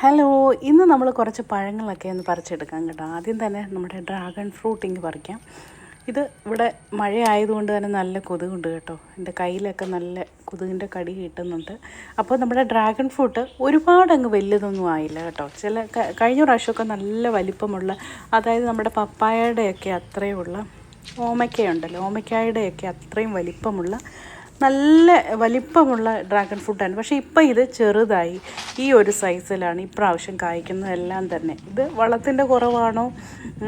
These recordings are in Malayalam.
ഹലോ, ഇന്ന് നമ്മൾ കുറച്ച് പഴങ്ങളൊക്കെ ഒന്ന് പറിച്ചെടുക്കാം കേട്ടോ. ആദ്യം തന്നെ നമ്മുടെ ഡ്രാഗൺ ഫ്രൂട്ട് ഇങ്ങ് പറിക്കാം. ഇത് ഇവിടെ മഴ ആയതുകൊണ്ട് തന്നെ നല്ല കൊതുകുണ്ട് കേട്ടോ. എൻ്റെ കയ്യിലൊക്കെ നല്ല കൊതുകിൻ്റെ കടി കിട്ടുന്നുണ്ട്. അപ്പോൾ നമ്മുടെ ഡ്രാഗൺ ഫ്രൂട്ട് ഒരുപാടങ്ങ് വലിയതൊന്നും ആയില്ല കേട്ടോ. കഴിഞ്ഞ പ്രാവശ്യമൊക്കെ നല്ല വലിപ്പമുള്ള, അതായത് നമ്മുടെ പപ്പായയുടെയൊക്കെ അത്രയുള്ള ഓമയ്ക്കയുണ്ടല്ലോ, ഓമയ്ക്കായുടെയൊക്കെ അത്രയും വലിപ്പമുള്ള നല്ല വലിപ്പമുള്ള ഡ്രാഗൺ ഫ്രൂട്ടാണ്. പക്ഷേ ഇപ്പം ഇത് ചെറുതായി ഈ ഒരു സൈസിലാണ് ഇപ്രാവശ്യം കായ്ക്കുന്നതെല്ലാം തന്നെ. ഇത് വളത്തിൻ്റെ കുറവാണോ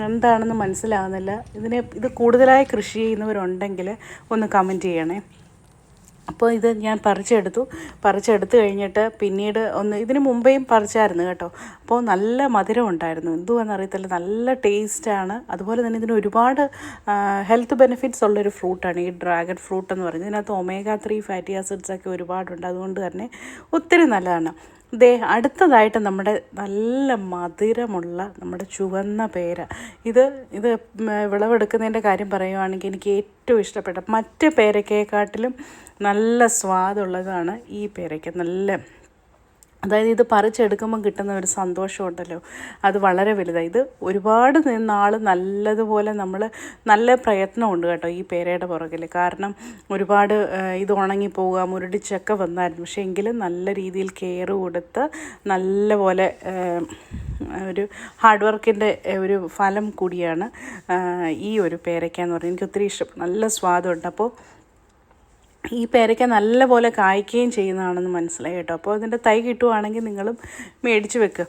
എന്താണെന്ന് മനസ്സിലാകുന്നില്ല. ഇത് കൂടുതലായി കൃഷി ചെയ്യുന്നവരുണ്ടെങ്കിൽ ഒന്ന് കമൻറ്റ് ചെയ്യണേ. അപ്പോൾ ഇത് ഞാൻ പറിച്ചെടുത്ത് കഴിഞ്ഞിട്ട് പിന്നീട് ഇതിന് മുമ്പേയും പറിച്ചായിരുന്നു കേട്ടോ. അപ്പോൾ നല്ല മധുരം ഉണ്ടായിരുന്നു. എന്തുവാണെന്നറിയത്തില്ല, നല്ല ടേസ്റ്റാണ്. അതുപോലെ തന്നെ ഇതിന് ഒരുപാട് ഹെൽത്ത് ബെനിഫിറ്റ്സ് ഉള്ളൊരു ഫ്രൂട്ടാണ് ഈ ഡ്രാഗൺ ഫ്രൂട്ട് എന്ന് പറയുന്നത്. ഇതിനകത്ത് ഒമേഗ 3 ഫാറ്റി ആസിഡ്സൊക്കെ ഒരുപാടുണ്ട്. അതുകൊണ്ട് തന്നെ ഒത്തിരി നല്ലതാണ്. അടുത്തതായിട്ട് നമ്മുടെ നല്ല മധുരമുള്ള നമ്മുടെ ചുവന്ന പേര. ഇത് വിളവെടുക്കുന്നതിൻ്റെ കാര്യം പറയുവാണെങ്കിൽ എനിക്ക് ഏറ്റവും ഇഷ്ടപ്പെട്ട, മറ്റ് പേരയ്ക്കയെക്കാട്ടിലും നല്ല സ്വാദുള്ളതാണ് ഈ പേരയ്ക്ക. അതായത് ഇത് പറിച്ചെടുക്കുമ്പം കിട്ടുന്ന ഒരു സന്തോഷമുണ്ടല്ലോ, അത് വളരെ വലുതാണ്. ഇത് ഒരുപാട് നാൾ നല്ലതുപോലെ നല്ല പ്രയത്നമുണ്ട് കേട്ടോ ഈ പേരയുടെ പുറകിൽ. കാരണം ഒരുപാട് ഇത് ഉണങ്ങിപ്പോവുക, മുരടിച്ചൊക്കെ വന്നായിരുന്നു. പക്ഷേ എങ്കിലും നല്ല രീതിയിൽ കെയർ കൊടുത്ത് നല്ലപോലെ ഒരു ഹാർഡ് വർക്കിൻ്റെ ഒരു ഫലം കൂടിയാണ് ഈ ഒരു പേരയ്ക്ക എന്ന് പറയുന്നത്. എനിക്ക് ഒത്തിരി ഇഷ്ടം, നല്ല സ്വാദുണ്ട്. അപ്പോൾ ഈ പേരയ്ക്ക നല്ലപോലെ കായ്ക്കുകയും ചെയ്യുന്നതാണെന്ന് മനസ്സിലായി കേട്ടോ. അപ്പോൾ അതിൻ്റെ തൈ കിട്ടുവാണെങ്കിൽ നിങ്ങളും മേടിച്ച് വെക്കുക.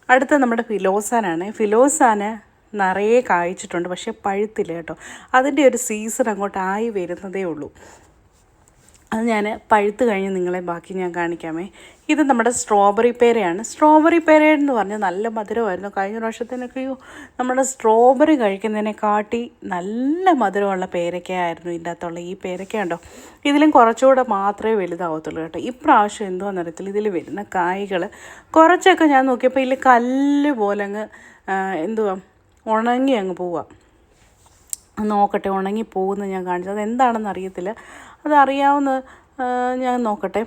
അടുത്ത നമ്മുടെ ഫിലോസാനാണ്. ഫിലോസാന് നിറയെ കായ്ച്ചിട്ടുണ്ട്, പക്ഷേ പഴുത്തില്ല കേട്ടോ. അതിൻ്റെ ഒരു സീസൺ അങ്ങോട്ടായി വരുന്നതേ ഉള്ളൂ. അത് ഞാൻ പഴുത്ത് കഴിഞ്ഞ് നിങ്ങളെ ബാക്കി ഞാൻ കാണിക്കാമേ. ഇത് നമ്മുടെ സ്ട്രോബെറി പേരയാണ്. സ്ട്രോബെറി പേരയെന്ന് പറഞ്ഞാൽ നല്ല മധുരമായിരുന്നു. കഴിഞ്ഞ പ്രാവശ്യത്തിനൊക്കെയോ നമ്മുടെ സ്ട്രോബെറി കഴിക്കുന്നതിനെക്കാട്ടി നല്ല മധുരമുള്ള പേരയ്ക്കയായിരുന്നു ഇതിൻ്റെ അകത്തുള്ള ഈ പേരയ്ക്ക ഉണ്ടോ. ഇതിലും കുറച്ചുകൂടെ മാത്രമേ വലുതാവത്തുള്ളൂ കേട്ടോ. ഇപ്രാവശ്യം എന്തുവാണെന്നറിയത്തില്ല, ഇതിൽ വരുന്ന കായ്കൾ കുറച്ചൊക്കെ ഞാൻ നോക്കിയപ്പോൾ ഇതിൽ കല്ല് പോലെ ഉണങ്ങി അങ്ങ് പോവുക. നോക്കട്ടെ, ഉണങ്ങി പോകുന്നത് ഞാൻ കാണിച്ചത്. അതെന്താണെന്ന് അറിയത്തില്ല. അതറിയാവുന്ന ഞാൻ നോക്കട്ടെ.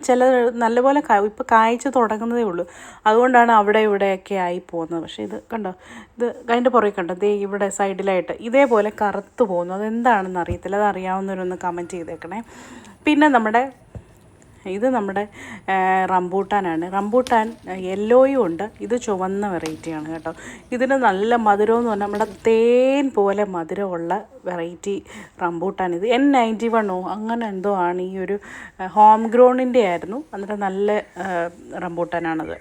ചില നല്ലപോലെ ഇപ്പോൾ കായ്ച്ച് തുടങ്ങുന്നതേ ഉള്ളൂ. അതുകൊണ്ടാണ് അവിടെ ഇവിടെയൊക്കെ ആയി പോകുന്നത്. പക്ഷേ ഇത് കണ്ടോ, ഇത് അതിൻ്റെ പുറകെ കണ്ടോ, ഇവിടെ സൈഡിലായിട്ട് ഇതേപോലെ കറുത്ത് പോകുന്നു. അതെന്താണെന്ന് അറിയത്തില്ല. അതറിയാവുന്നവരൊന്ന് കമൻറ്റ് ചെയ്തേക്കണേ. പിന്നെ ഇത് നമ്മുടെ റംബൂട്ടാനാണ്. റംബൂട്ടാൻ യെല്ലോയും ഉണ്ട്, ഇത് ചുവന്ന വെറൈറ്റിയാണ് കേട്ടോ. ഇതിന് നല്ല മധുരമെന്ന് പറഞ്ഞാൽ നമ്മുടെ തേൻ പോലെ മധുരമുള്ള വെറൈറ്റി റംബൂട്ടാൻ. ഇത് N91 അങ്ങനെ എന്തോ ആണ്. ഈ ഒരു ഹോം ഗ്രോണിൻ്റെ ആയിരുന്നു. എന്നിട്ട് നല്ല റംബൂട്ടാനാണത്.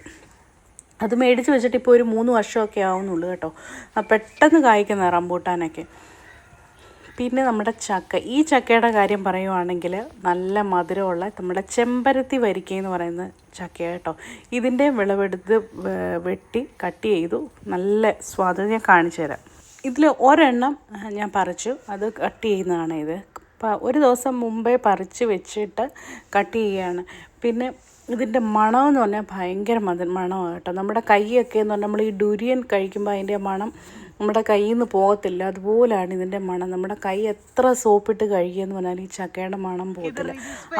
അത് മേടിച്ച് വെച്ചിട്ട് ഇപ്പോൾ ഒരു 3 വർഷമൊക്കെ ആവുന്നുള്ളൂ കേട്ടോ. പെട്ടെന്ന് കായ്ക്കുന്ന റംബൂട്ടാനൊക്കെ. പിന്നെ നമ്മുടെ ചക്ക. ഈ ചക്കയുടെ കാര്യം പറയുവാണെങ്കിൽ നല്ല മധുരമുള്ള നമ്മുടെ ചെമ്പരത്തി വരിക്കയെന്ന് പറയുന്ന ചക്ക കേട്ടോ. ഇതിൻ്റെ വിളവെടുത്ത് വെട്ടി കട്ട് ചെയ്തു. നല്ല സ്വാദ് ഞാൻ കാണിച്ചു തരാം. ഇതിൽ ഒരെണ്ണം ഞാൻ പറിച്ചു, അത് കട്ട് ചെയ്യുന്നതാണ്. ഇത് ഒരു ദിവസം മുമ്പേ പറിച്ച് വെച്ചിട്ട് കട്ട് ചെയ്യുകയാണ്. പിന്നെ ഇതിൻ്റെ മണമെന്ന് പറഞ്ഞാൽ ഭയങ്കര മണമാണ് കേട്ടോ. നമ്മുടെ കൈയൊക്കെ എന്ന് പറഞ്ഞാൽ നമ്മൾ ഈ ഡുരിയൻ കഴിക്കുമ്പോൾ അതിൻ്റെ മണം നമ്മുടെ കയ്യിൽ നിന്ന് പോകത്തില്ല. അതുപോലെയാണ് ഇതിൻ്റെ മണം. നമ്മുടെ കൈ എത്ര സോപ്പിട്ട് കഴുകിയെന്ന് പറഞ്ഞാൽ ഈ ചക്കയുടെ മണം പോകത്തില്ല.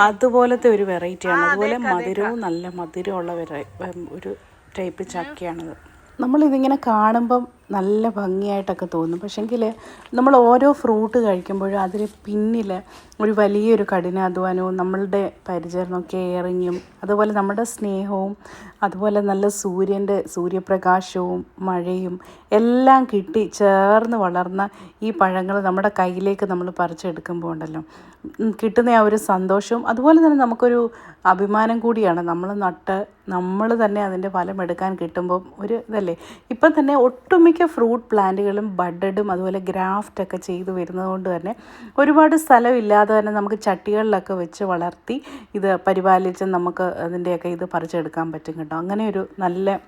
അതുപോലത്തെ ഒരു വെറൈറ്റിയാണ്. അതുപോലെ മധുരവും നല്ല മധുരമുള്ള ഒരു ടൈപ്പ് ചക്കയാണിത്. നമ്മളിതിങ്ങനെ കാണുമ്പം നല്ല ഭംഗിയായിട്ടൊക്കെ തോന്നും. പക്ഷേങ്കിൽ നമ്മൾ ഓരോ ഫ്രൂട്ട് കഴിക്കുമ്പോഴും അതിന് പിന്നിൽ ഒരു വലിയൊരു കഠിനാധ്വാനവും നമ്മളുടെ പരിചരണവും കെയറിങ്ങും അതുപോലെ നമ്മുടെ സ്നേഹവും അതുപോലെ നല്ല സൂര്യപ്രകാശവും മഴയും എല്ലാം കിട്ടി ചേർന്ന് വളർന്ന ഈ പഴങ്ങൾ നമ്മുടെ കയ്യിലേക്ക് നമ്മൾ പറിച്ചെടുക്കുമ്പോൾ ഉണ്ടല്ലോ കിട്ടുന്ന ആ ഒരു സന്തോഷവും അതുപോലെ തന്നെ നമുക്കൊരു അഭിമാനം കൂടിയാണ്. നമ്മൾ തന്നെ അതിൻ്റെ ഫലം എടുക്കാൻ കിട്ടുമ്പം ഒരു ഇതല്ലേ. ഇപ്പം തന്നെ ഒട്ടുമിക്ക ഫ്രൂട്ട് പ്ലാന്റുകളും ബഡഡും അതുപോലെ ഗ്രാഫ്റ്റൊക്കെ ചെയ്ത് വരുന്നത് കൊണ്ട് തന്നെ ഒരുപാട് സ്ഥലമില്ലാതെ തന്നെ നമുക്ക് ചട്ടികളിലൊക്കെ വെച്ച് വളർത്തി ഇത് പരിപാലിച്ച് നമുക്ക് അതിൻ്റെയൊക്കെ ഇത് പറിച്ചെടുക്കാൻ പറ്റും കേട്ടോ. അങ്ങനെ ഒരു നല്ല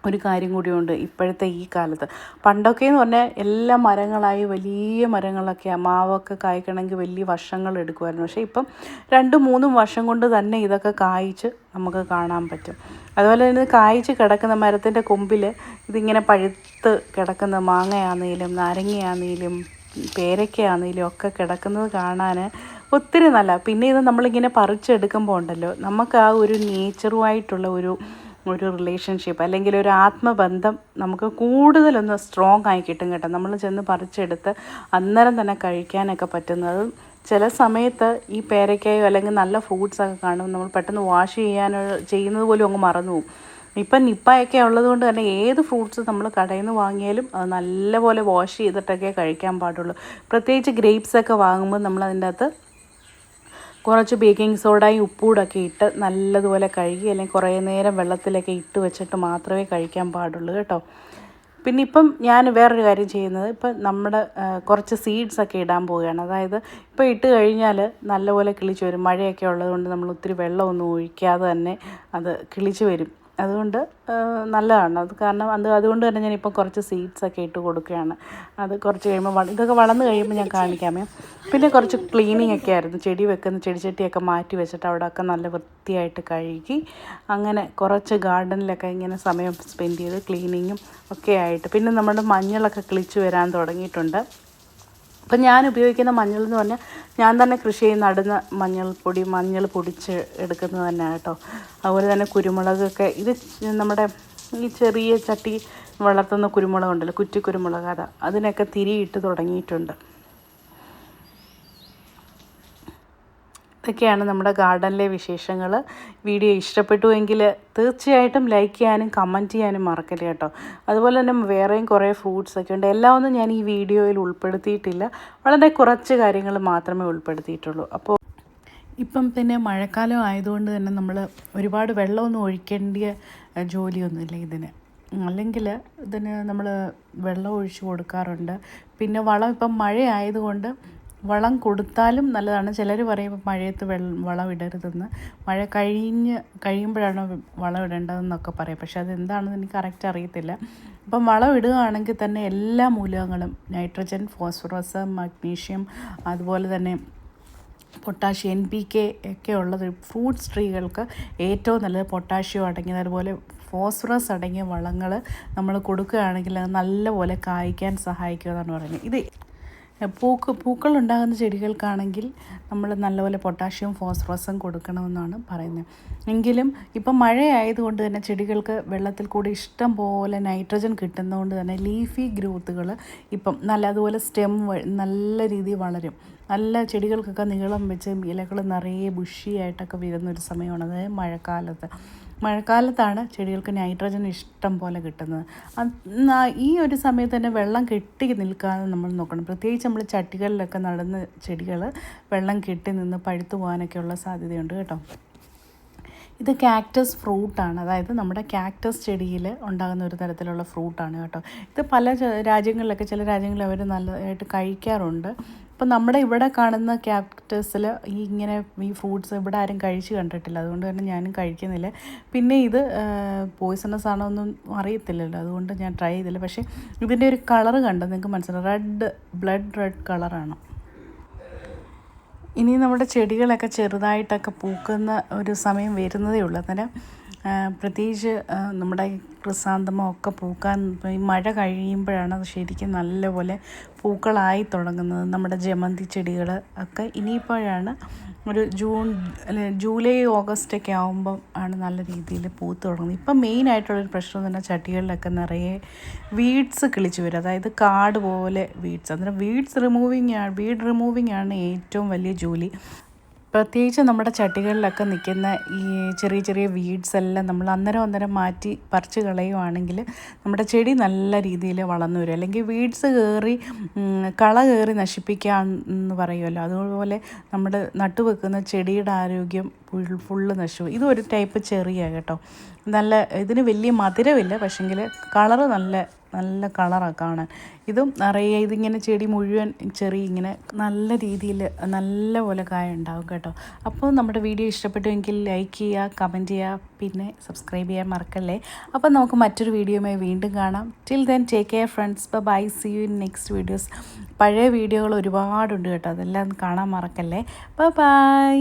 ഒരു കാര്യം കൂടിയുണ്ട് ഇപ്പോഴത്തെ ഈ കാലത്ത്. പണ്ടൊക്കെ എന്ന് പറഞ്ഞാൽ എല്ലാ മരങ്ങളായി വലിയ മരങ്ങളൊക്കെ മാവൊക്കെ കായ്ക്കണമെങ്കിൽ വലിയ വർഷങ്ങൾ എടുക്കുമായിരുന്നു. പക്ഷേ ഇപ്പം 2-3 വർഷം കൊണ്ട് തന്നെ ഇതൊക്കെ കായ്ച്ച് നമുക്ക് കാണാൻ പറ്റും. അതുപോലെ തന്നെ കായ്ച്ച് കിടക്കുന്ന മരത്തിൻ്റെ കൊമ്പിൽ ഇതിങ്ങനെ പഴുത്ത് കിടക്കുന്ന മാങ്ങയാണെങ്കിലും നാരങ്ങയാണെങ്കിലും പേരയ്ക്കയാണെങ്കിലും ഒക്കെ കിടക്കുന്നത് കാണാൻ ഒത്തിരി നല്ല. പിന്നെ ഇത് നമ്മളിങ്ങനെ പറിച്ചെടുക്കുമ്പോൾ ഉണ്ടല്ലോ നമുക്ക് ആ ഒരു നേച്ചറുമായിട്ടുള്ള ഒരു ഒരു റിലേഷൻഷിപ്പ് അല്ലെങ്കിൽ ഒരു ആത്മബന്ധം നമുക്ക് കൂടുതലൊന്ന് സ്ട്രോങ് ആയി കിട്ടും കേട്ടോ. നമ്മൾ ചെന്ന് പറിച്ചെടുത്ത് അന്നേരം തന്നെ കഴിക്കാനൊക്കെ പറ്റുന്നത്. ചില സമയത്ത് ഈ പേരയ്ക്കായോ അല്ലെങ്കിൽ നല്ല ഫ്രൂട്ട്സൊക്കെ കാണുമ്പോൾ നമ്മൾ പെട്ടെന്ന് വാഷ് ചെയ്യുന്നത് പോലും അങ്ങ് മറന്നു പോകും. ഇപ്പം നിപ്പയൊക്കെ ഉള്ളതുകൊണ്ട് തന്നെ ഏത് ഫ്രൂട്ട്സ് നമ്മൾ കടയിൽ നിന്ന് വാങ്ങിയാലും അത് നല്ലപോലെ വാഷ് ചെയ്തിട്ടൊക്കെ കഴിക്കാൻ പാടുള്ളൂ. പ്രത്യേകിച്ച് ഗ്രേപ്സൊക്കെ വാങ്ങുമ്പോൾ നമ്മൾ അതിൻ്റെ അകത്ത് കുറച്ച് ബേക്കിംഗ് സോഡയും ഉപ്പൂടൊക്കെ ഇട്ട് നല്ലതുപോലെ കഴുകി അല്ലെങ്കിൽ കുറേ നേരം വെള്ളത്തിലൊക്കെ ഇട്ട് വെച്ചിട്ട് മാത്രമേ കഴിക്കാൻ പാടുള്ളൂ കേട്ടോ. പിന്നെ ഇപ്പം ഞാൻ വേറൊരു കാര്യം ചെയ്യുന്നത്, ഇപ്പം നമ്മുടെ കുറച്ച് സീഡ്സൊക്കെ ഇടാൻ പോവുകയാണ്. അതായത് ഇപ്പോൾ ഇട്ട് കഴിഞ്ഞാൽ നല്ലപോലെ കിളിച്ച് വരും. മഴയൊക്കെ ഉള്ളതുകൊണ്ട് നമ്മൾ ഒത്തിരി വെള്ളമൊന്നും ഒഴിക്കാതെ തന്നെ അത് കിളിച്ച് വരും. അതുകൊണ്ട് നല്ലതാണ് അത്. കാരണം അതുകൊണ്ട് തന്നെ ഞാനിപ്പോൾ കുറച്ച് സീഡ്സൊക്കെ ഇട്ട് കൊടുക്കുകയാണ്. അത് കുറച്ച് കഴിയുമ്പോൾ ഇതൊക്കെ വളർന്ന് കഴിയുമ്പോൾ ഞാൻ കാണിക്കാമേ. പിന്നെ കുറച്ച് ക്ലീനിങ് ഒക്കെ ആയിരുന്നു. ചെടി വെക്കുന്ന ചെടിച്ചട്ടിയൊക്കെ മാറ്റി വെച്ചിട്ട് അവിടെയൊക്കെ നല്ല വൃത്തിയായിട്ട് കഴുകി അങ്ങനെ കുറച്ച് ഗാർഡനിലൊക്കെ ഇങ്ങനെ സമയം സ്പെൻഡ് ചെയ്ത് ക്ലീനിങ്ങും ഒക്കെ ആയിട്ട്. പിന്നെ നമ്മുടെ മഞ്ഞളൊക്കെ കിളിച്ച് വരാൻ തുടങ്ങിയിട്ടുണ്ട്. അപ്പം ഞാൻ ഉപയോഗിക്കുന്ന മഞ്ഞൾ എന്ന് പറഞ്ഞാൽ ഞാൻ തന്നെ കൃഷി ചെയ്ത് നടുന്ന മഞ്ഞൾ പൊടിച്ച് എടുക്കുന്നത് തന്നെയാണ് കേട്ടോ. അതുപോലെ തന്നെ കുരുമുളകൊക്കെ ഇത് നമ്മുടെ ഈ ചെറിയ ചട്ടി വളർത്തുന്ന കുരുമുളകുണ്ടല്ലോ, കുറ്റി കുരുമുളക്, അതിനൊക്കെ തിരിയിട്ട് തുടങ്ങിയിട്ടുണ്ട്. ഇതൊക്കെയാണ് നമ്മുടെ ഗാർഡനിലെ വിശേഷങ്ങൾ. വീഡിയോ ഇഷ്ടപ്പെട്ടുവെങ്കിൽ തീർച്ചയായിട്ടും ലൈക്ക് ചെയ്യാനും കമൻറ്റ് ചെയ്യാനും മറക്കല്ലേ കേട്ടോ. അതുപോലെ തന്നെ വേറെയും കുറേ ഫ്രൂട്ട്സൊക്കെ ഉണ്ട്. എല്ലാം ഒന്നും ഞാൻ ഈ വീഡിയോയിൽ ഉൾപ്പെടുത്തിയിട്ടില്ല. വളരെ കുറച്ച് കാര്യങ്ങൾ മാത്രമേ ഉൾപ്പെടുത്തിയിട്ടുള്ളൂ. അപ്പോൾ ഇപ്പം പിന്നെ മഴക്കാലം ആയതുകൊണ്ട് തന്നെ നമ്മൾ ഒരുപാട് വെള്ളമൊന്നും ഒഴിക്കേണ്ട ജോലിയൊന്നുമില്ല ഇതിന്. അല്ലെങ്കിൽ ഇതിന് നമ്മൾ വെള്ളം ഒഴിച്ച് കൊടുക്കാറുണ്ട്. പിന്നെ വളം ഇപ്പം മഴ ആയതുകൊണ്ട് വളം കൊടുത്താലും നല്ലതാണ്. ചിലർ പറയും മഴയത്ത് വളം ഇടരുതെന്ന്. മഴ കഴിയുമ്പോഴാണ് വളം ഇടേണ്ടതെന്നൊക്കെ പറയും. പക്ഷെ അതെന്താണെന്ന് എനിക്ക് കറക്റ്റ് അറിയത്തില്ല. അപ്പം വളം ഇടുകയാണെങ്കിൽ തന്നെ എല്ലാ മൂലകങ്ങളും നൈട്രജൻ, ഫോസ്ഫറസ്, മഗ്നീഷ്യം, അതുപോലെ തന്നെ പൊട്ടാഷ്യം, NPK ഒക്കെ ഉള്ളത് ഫ്രൂട്ട്സ് ട്രീകൾക്ക് ഏറ്റവും നല്ലത് പൊട്ടാഷ്യം അടങ്ങിയത്, അതുപോലെ ഫോസ്ഫറസ് അടങ്ങിയ വളങ്ങൾ നമ്മൾ കൊടുക്കുകയാണെങ്കിൽ അത് നല്ലപോലെ കായ്ക്കാൻ സഹായിക്കുമെന്നാണ് പറയുന്നത്. ഇത് പൂക്കളുണ്ടാകുന്ന ചെടികൾക്കാണെങ്കിൽ നമ്മൾ നല്ലപോലെ പൊട്ടാഷ്യവും ഫോസ്ഫറസും കൊടുക്കണമെന്നാണ് പറയുന്നത്. എങ്കിലും ഇപ്പം മഴയായതുകൊണ്ട് തന്നെ ചെടികൾക്ക് വെള്ളത്തിൽ കൂടി ഇഷ്ടം പോലെ നൈട്രജൻ കിട്ടുന്നതുകൊണ്ട് തന്നെ ലീഫി ഗ്രോത്തുകൾ ഇപ്പം അതുപോലെ സ്റ്റെം നല്ല രീതിയിൽ വളരും. നല്ല ചെടികൾക്കൊക്കെ നീളം വെച്ച് ഇലകൾ നിറയെ ബുഷിയായിട്ടൊക്കെ വരുന്നൊരു സമയമാണ്, അതായത് മഴക്കാലത്താണ് ചെടികൾക്ക് നൈട്രജൻ ഇഷ്ടം പോലെ കിട്ടുന്നത്. ഈ ഒരു സമയത്ത് തന്നെ വെള്ളം കെട്ടി നിൽക്കാതെ നമ്മൾ നോക്കണം. പ്രത്യേകിച്ച് നമ്മൾ ചട്ടികളിലൊക്കെ നടുന്ന ചെടികൾ വെള്ളം കെട്ടി നിന്ന് പഴുത്തു പോകാനൊക്കെയുള്ള സാധ്യതയുണ്ട് കേട്ടോ. ഇത് കാക്ടസ് ഫ്രൂട്ടാണ്, അതായത് നമ്മുടെ കാക്ടസ് ചെടിയിൽ ഉണ്ടാകുന്ന ഒരു തരത്തിലുള്ള ഫ്രൂട്ടാണ് കേട്ടോ. ഇത് പല രാജ്യങ്ങളിലൊക്കെ, ചില രാജ്യങ്ങളിൽ അവർ നല്ലതായിട്ട് കഴിക്കാറുണ്ട്. ഇപ്പം നമ്മുടെ ഇവിടെ കാണുന്ന കാക്ടസിൽ ഈ ഫ്രൂട്ട്സ് ഇവിടെ ആരും കഴിച്ച് കണ്ടിട്ടില്ല. അതുകൊണ്ട് തന്നെ ഞാനും കഴിക്കുന്നില്ല. പിന്നെ ഇത് പോയ്സണസ് ആണോ ഒന്നും അറിയത്തില്ലല്ലോ, അതുകൊണ്ട് ഞാൻ ട്രൈ ചെയ്തില്ല. പക്ഷേ ഇതിൻ്റെ ഒരു കളറ് കണ്ടോ നിങ്ങൾക്ക് മനസ്സിലാവും, ബ്ലഡ് റെഡ് കളറാണ്. ഇനി നമ്മുടെ ചെടികളൊക്കെ ചെറുതായിട്ടൊക്കെ പൂക്കുന്ന ഒരു സമയം വരുന്നതേ ഉള്ളൂ. അന്നേരം പ്രത്യേകിച്ച് നമ്മുടെ ക്രിസാന്തമം ഒക്കെ പൂക്കാൻ ഈ മഴ കഴിയുമ്പോഴാണ് അത് ശരിക്കും നല്ലപോലെ പൂക്കളായി തുടങ്ങുന്നത്. നമ്മുടെ ജമന്തി ചെടികൾ ഒക്കെ ഇനിയിപ്പോഴാണ് ഒരു ജൂലൈ ഓഗസ്റ്റൊക്കെ ആകുമ്പം ആണ് നല്ല രീതിയിൽ പൂത്ത് തുടങ്ങുന്നത്. ഇപ്പം മെയിനായിട്ടുള്ളൊരു പ്രശ്നം എന്ന് പറഞ്ഞാൽ ചട്ടികളിലൊക്കെ നിറയെ വീഡ്സ് കിളിച്ച് വരും, അതായത് കാട് പോലെ വീഡ്സ്. അന്നേരം വീഡ് റിമൂവിങ് ആണ് ഏറ്റവും വലിയ ജോലി. പ്രത്യേകിച്ച് നമ്മുടെ ചട്ടികളിലൊക്കെ നിൽക്കുന്ന ഈ ചെറിയ ചെറിയ വീഡ്സ് എല്ലാം നമ്മൾ അന്നേരം മാറ്റി പറിച്ച് കളയുവാണെങ്കിൽ നമ്മുടെ ചെടി നല്ല രീതിയിൽ വളർന്നു വരും. അല്ലെങ്കിൽ വീഡ്സ് കള കയറി നശിപ്പിക്കാമെന്ന് പറയുമല്ലോ, അതുപോലെ നമ്മൾ നട്ടുവെക്കുന്ന ചെടിയുടെ ആരോഗ്യം ഫുള്ള് നശിക്കും. ഇതൊരു ടൈപ്പ് ചെറിയാണ് കേട്ടോ. ഇതിന് വലിയ മധുരമില്ല, പക്ഷെങ്കിൽ കളറ് നല്ല കളറാണ് കാണാൻ. ഇതും നിറയെ ഇതിങ്ങനെ ചെടി മുഴുവൻ ഇങ്ങനെ നല്ല രീതിയിൽ നല്ല പോലെ കായ ഉണ്ടാവും കേട്ടോ. അപ്പോൾ നമ്മുടെ വീഡിയോ ഇഷ്ടപ്പെട്ടുവെങ്കിൽ ലൈക്ക് ചെയ്യുക, കമൻറ്റ് ചെയ്യുക, പിന്നെ സബ്സ്ക്രൈബ് ചെയ്യാൻ മറക്കല്ലേ. അപ്പോൾ നമുക്ക് മറ്റൊരു വീഡിയോയുമായി വീണ്ടും കാണാം. Till then take care friends, bye, see you in next videos. പഴയ വീഡിയോകൾ ഒരുപാടുണ്ട് കേട്ടോ, അതെല്ലാം കാണാൻ മറക്കല്ലേ. ബൈ.